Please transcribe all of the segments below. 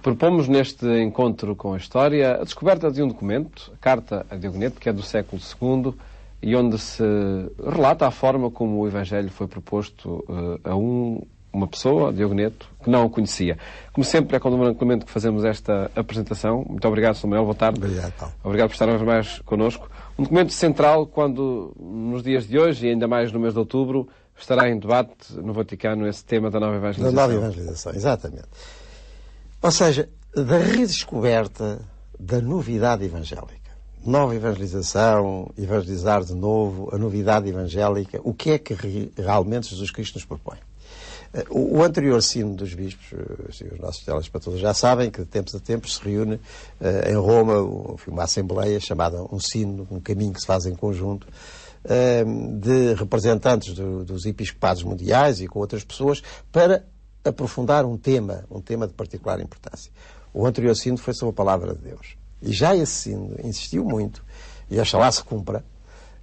Propomos neste encontro com a história a descoberta de um documento, a Carta a Diogoneto, que é do século II, e onde se relata a forma como o Evangelho foi proposto a uma pessoa, Diogoneto, que não o conhecia. Como sempre, é com o Dom Clemente que fazemos esta apresentação. Muito obrigado, Sr. Manuel. Boa tarde. Obrigado, Paulo. Obrigado por estar uma vez mais connosco. Um documento central quando, nos dias de hoje, e ainda mais no mês de outubro, estará em debate no Vaticano esse tema da nova evangelização. Da nova evangelização, exatamente. Ou seja, da redescoberta da novidade evangélica. Nova evangelização, evangelizar de novo, a novidade evangélica, o que é que realmente Jesus Cristo nos propõe? O anterior Sínodo dos Bispos, os nossos telespectadores já sabem que de tempos a tempos se reúne em Roma uma assembleia chamada um Sínodo, um caminho que se faz em conjunto, de representantes dos episcopados mundiais e com outras pessoas para aprofundar um tema de particular importância. O anterior Sínodo foi sobre a Palavra de Deus. E já esse Sínodo insistiu muito, e oxalá se cumpra,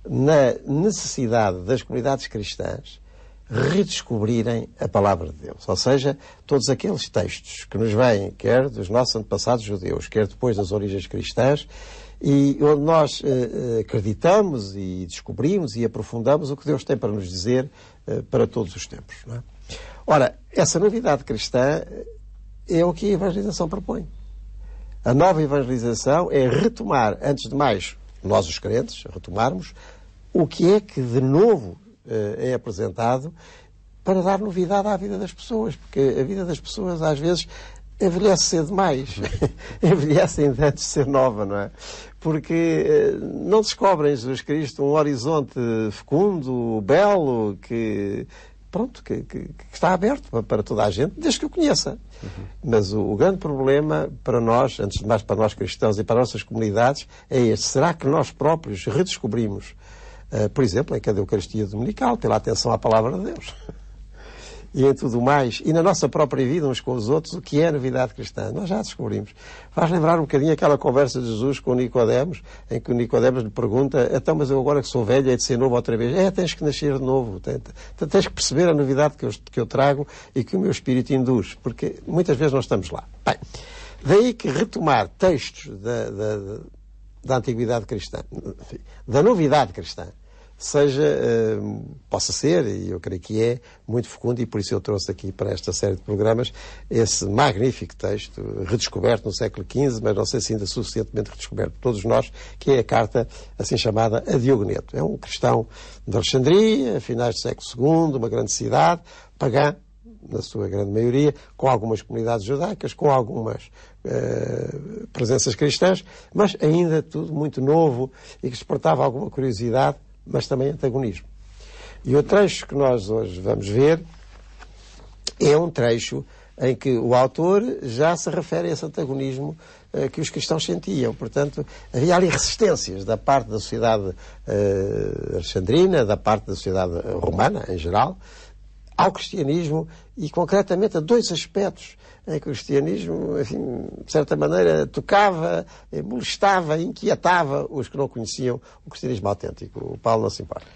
na necessidade das comunidades cristãs redescobrirem a Palavra de Deus. Ou seja, todos aqueles textos que nos vêm, quer dos nossos antepassados judeus, quer depois das origens cristãs, e onde nós acreditamos e descobrimos e aprofundamos o que Deus tem para nos dizer para todos os tempos. Não é? Ora, essa novidade cristã é o que a evangelização propõe. A nova evangelização é retomar, antes de mais, nós os crentes, retomarmos o que é que de novo é apresentado para dar novidade à vida das pessoas, porque a vida das pessoas às vezes envelhece cedo demais, envelhece ainda antes de ser nova, não é? Porque não descobrem em Jesus Cristo um horizonte fecundo, belo, que está aberto para toda a gente, desde que o conheça. Mas o grande problema para nós, antes de mais para nós cristãos e para as nossas comunidades, é este. Será que nós próprios redescobrimos, por exemplo, em cada Eucaristia Dominical, pela atenção à Palavra de Deus? E em tudo mais, e na nossa própria vida, uns com os outros, o que é a novidade cristã? Nós já descobrimos. Faz lembrar um bocadinho aquela conversa de Jesus com Nicodemos, em que o Nicodemos lhe pergunta: então, mas eu agora que sou velho, hei de ser novo outra vez? Tens que nascer de novo. Tens que perceber a novidade que eu trago e que o meu espírito induz, porque muitas vezes não estamos lá. Bem, daí que retomar textos da antiguidade cristã, da novidade cristã, possa ser, e eu creio que é, muito fecundo, e por isso eu trouxe aqui para esta série de programas esse magnífico texto, redescoberto no século XV, mas não sei se ainda suficientemente redescoberto por todos nós, que é a carta assim chamada a Diogoneto. É um cristão de Alexandria, a finais do século II, uma grande cidade, pagã, na sua grande maioria, com algumas comunidades judaicas, com algumas presenças cristãs, mas ainda tudo muito novo e que despertava alguma curiosidade, mas também antagonismo. E o trecho que nós hoje vamos ver é um trecho em que o autor já se refere a esse antagonismo que os cristãos sentiam. Portanto, havia ali resistências da parte da sociedade alexandrina, da parte da sociedade romana, em geral, ao cristianismo e, concretamente, a dois aspectos em que o cristianismo, enfim, de certa maneira, tocava, molestava, inquietava os que não conheciam o cristianismo autêntico. O Paulo não se importa.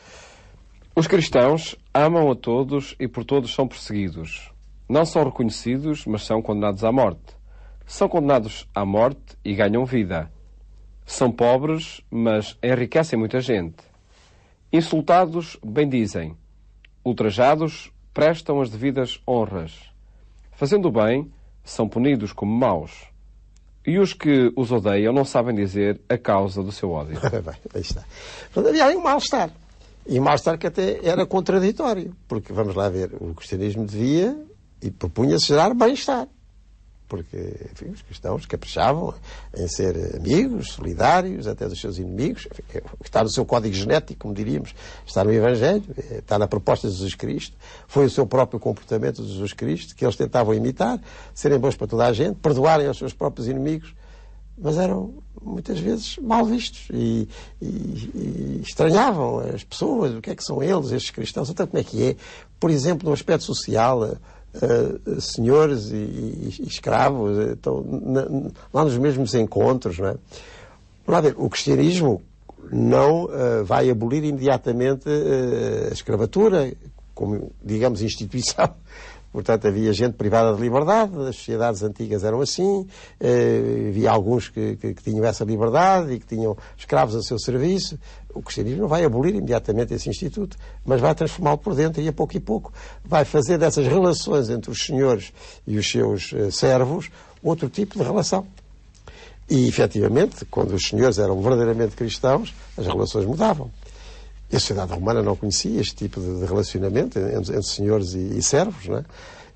Os cristãos amam a todos e por todos são perseguidos. Não são reconhecidos, mas são condenados à morte. São condenados à morte e ganham vida. São pobres, mas enriquecem muita gente. Insultados, bendizem. Ultrajados, prestam as devidas honras. Fazendo o bem, são punidos como maus. E os que os odeiam não sabem dizer a causa do seu ódio. Bem, aí está. Portanto, havia aí um mal-estar. E um mal-estar que até era contraditório. Porque, vamos lá ver, o cristianismo devia e propunha-se gerar bem-estar. Porque, enfim, os cristãos caprichavam em ser amigos, solidários, até dos seus inimigos. Enfim, está no seu código genético, como diríamos, está no Evangelho, está na proposta de Jesus Cristo. Foi o seu próprio comportamento de Jesus Cristo, que eles tentavam imitar, serem bons para toda a gente, perdoarem aos seus próprios inimigos, mas eram, muitas vezes, mal vistos e estranhavam as pessoas. O que é que são eles, estes cristãos? Então, como é que é? Por exemplo, no aspecto social, senhores e escravos estão lá nos mesmos encontros, não é? Vamos lá ver, o cristianismo não vai abolir imediatamente a escravatura como, digamos, instituição portanto havia gente privada de liberdade, as sociedades antigas eram assim, havia alguns que tinham essa liberdade e que tinham escravos a seu serviço. O cristianismo não vai abolir imediatamente esse instituto, mas vai transformá-lo por dentro e a pouco vai fazer dessas relações entre os senhores e os seus servos outro tipo de relação. E, efetivamente, quando os senhores eram verdadeiramente cristãos, as relações mudavam. E a sociedade romana não conhecia este tipo de relacionamento entre senhores e servos, não é?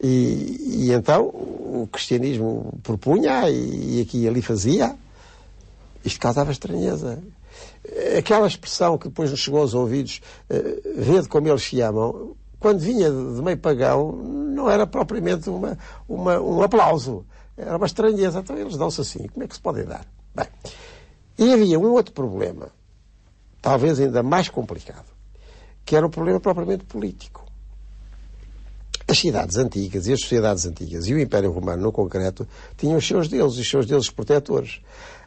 E então o cristianismo propunha e aqui e ali fazia. Isto causava estranheza. Aquela expressão que depois nos chegou aos ouvidos, vede como eles se amam, quando vinha de meio pagão, não era propriamente um aplauso. Era uma estranheza. Então eles dão-se assim. Como é que se podem dar? Bem, e havia um outro problema, talvez ainda mais complicado, que era o problema propriamente político. As cidades antigas e as sociedades antigas, e o Império Romano no concreto, tinham os seus deuses protetores.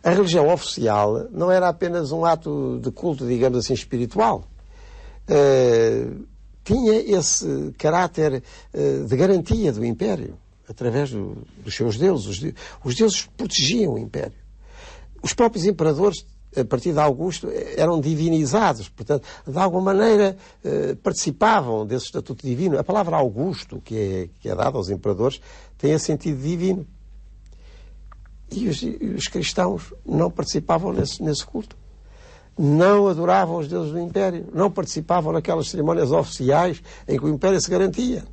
A religião oficial não era apenas um ato de culto, digamos assim, espiritual. Tinha esse caráter de garantia do Império, através dos seus deuses. Os deuses protegiam o Império. Os próprios imperadores, a partir de Augusto, eram divinizados, portanto, de alguma maneira participavam desse estatuto divino. A palavra Augusto, que é dada aos imperadores, tem esse sentido divino. E os cristãos não participavam nesse culto. Não adoravam os deuses do Império. Não participavam naquelas cerimónias oficiais em que o Império se garantia.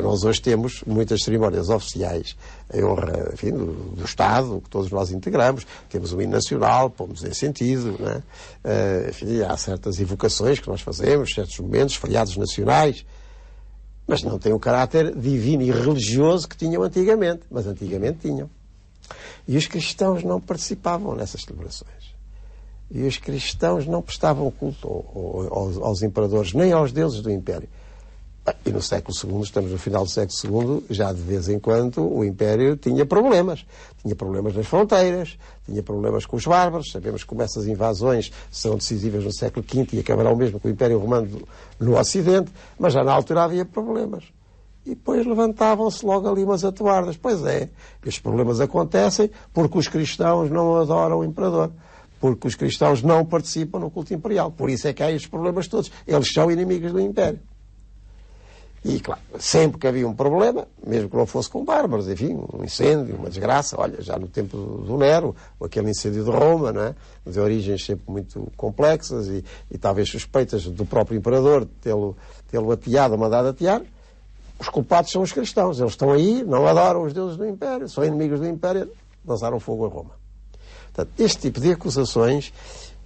Nós hoje temos muitas cerimónias oficiais em honra, enfim, do Estado, que todos nós integramos. Temos o hino nacional, pomos em sentido, não é? Enfim, há certas evocações que nós fazemos, certos momentos, feriados nacionais, mas não tem o caráter divino e religioso que tinham antigamente. Mas antigamente tinham. E os cristãos não participavam nessas celebrações. E os cristãos não prestavam culto aos imperadores, nem aos deuses do Império. E no século II, estamos no final do século II, já de vez em quando o Império tinha problemas. Tinha problemas nas fronteiras, tinha problemas com os bárbaros. Sabemos como essas invasões são decisivas no século V e acabarão mesmo com o Império Romano no Ocidente, mas já na altura havia problemas. E depois levantavam-se logo ali umas atuardas. Pois é, estes problemas acontecem porque os cristãos não adoram o Imperador. Porque os cristãos não participam no culto imperial. Por isso é que há estes problemas todos. Eles são inimigos do Império. E, claro, sempre que havia um problema, mesmo que não fosse com bárbaros, enfim, um incêndio, uma desgraça, olha, já no tempo do Nero, aquele incêndio de Roma, não é? De origens sempre muito complexas e talvez suspeitas do próprio imperador tê-lo ateado ou mandado atear, os culpados são os cristãos. Eles estão aí, não adoram os deuses do Império, são inimigos do Império, lançaram fogo a Roma. Portanto, este tipo de acusações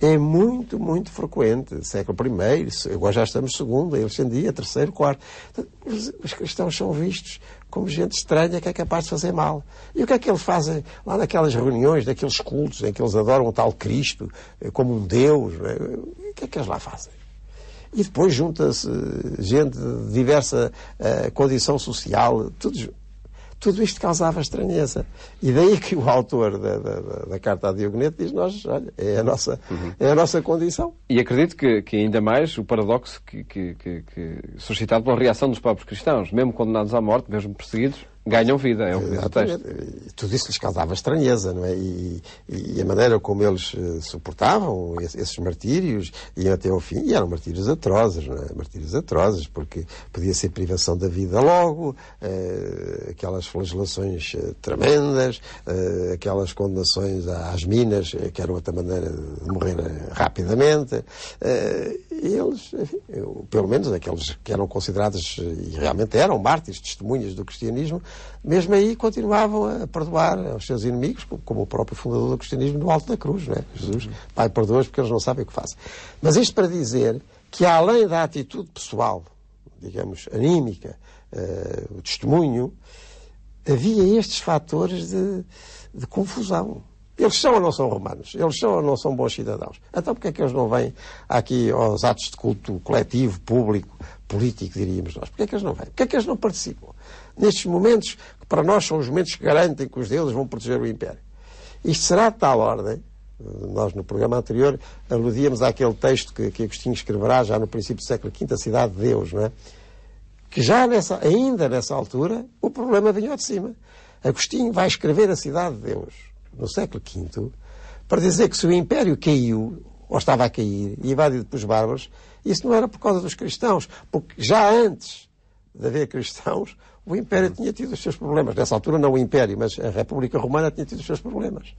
é muito, muito frequente. Século I, agora já estamos segundo, Alexandria, terceiro, quarto. Os cristãos são vistos como gente estranha que é capaz de fazer mal. E o que é que eles fazem lá naquelas reuniões, daqueles cultos em que eles adoram o tal Cristo como um Deus? Não é? O que é que eles lá fazem? E depois junta-se gente de diversa condição social, tudo isto causava estranheza. E daí que o autor da carta a Diogonete diz, olha, é a nossa condição. E acredito que ainda mais o paradoxo que suscitado pela reação dos próprios cristãos, mesmo condenados à morte, mesmo perseguidos, ganham vida, é o que diz o texto. Tudo isso lhes causava estranheza, não é? E a maneira como eles suportavam esses martírios, iam até ao fim, e eram martírios atrozes, não é? Martírios atrozes, porque podia ser privação da vida logo, aquelas flagelações tremendas, aquelas condenações às minas, que era outra maneira de morrer rapidamente. E eles, enfim, pelo menos aqueles que eram considerados, e realmente eram mártires, testemunhas do cristianismo, mesmo aí continuavam a perdoar aos seus inimigos, como o próprio fundador do cristianismo no alto da cruz, não é? Jesus, Pai, perdoa-os porque eles não sabem o que fazem. Mas isto para dizer que, além da atitude pessoal, digamos, anímica, o testemunho, havia estes fatores de confusão. Eles são ou não são romanos? Eles são ou não são bons cidadãos? Então porquê é que eles não vêm aqui aos atos de culto coletivo, público, político, diríamos nós? Porquê é que eles não vêm? Porquê é que eles não participam? Nestes momentos, que para nós são os momentos que garantem que os deuses vão proteger o Império. Isto será de tal ordem, nós no programa anterior aludíamos àquele texto que Agostinho escreverá já no princípio do século V, A Cidade de Deus, não é? que ainda nessa altura, o problema vinha ao de cima. Agostinho vai escrever A Cidade de Deus, no século V, para dizer que se o Império caiu, ou estava a cair, e invadido pelos bárbaros, isso não era por causa dos cristãos, porque já antes de haver cristãos, o Império tinha tido os seus problemas. Nessa altura não o Império, mas a República Romana tinha tido os seus problemas.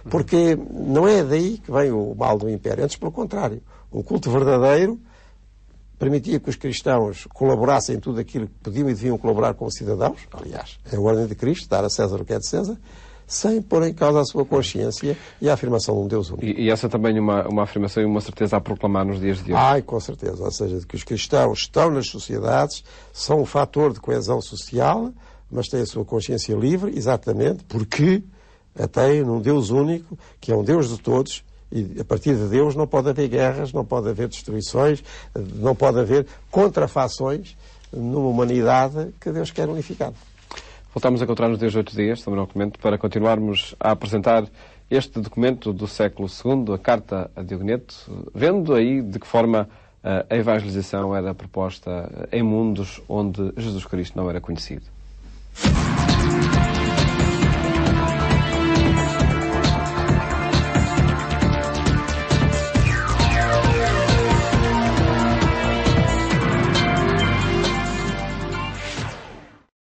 Porque não é daí que vem o mal do Império. Antes, pelo contrário. Um culto verdadeiro permitia que os cristãos colaborassem em tudo aquilo que podiam e deviam colaborar com os cidadãos. Aliás, é a ordem de Cristo, dar a César o que é de César, sem pôr em causa a sua consciência e a afirmação de um Deus único. E essa também é uma afirmação e uma certeza a proclamar nos dias de hoje. Ai, com certeza. Ou seja, de que os cristãos estão nas sociedades, são um fator de coesão social, mas têm a sua consciência livre, exatamente porque a têm num Deus único, que é um Deus de todos, e a partir de Deus não pode haver guerras, não pode haver destruições, não pode haver contrafações numa humanidade que Deus quer unificada. Voltamos a encontrar-nos desde 8 dias, também no documento, para continuarmos a apresentar este documento do século II, a Carta a Diogoneto, vendo aí de que forma a evangelização era proposta em mundos onde Jesus Cristo não era conhecido.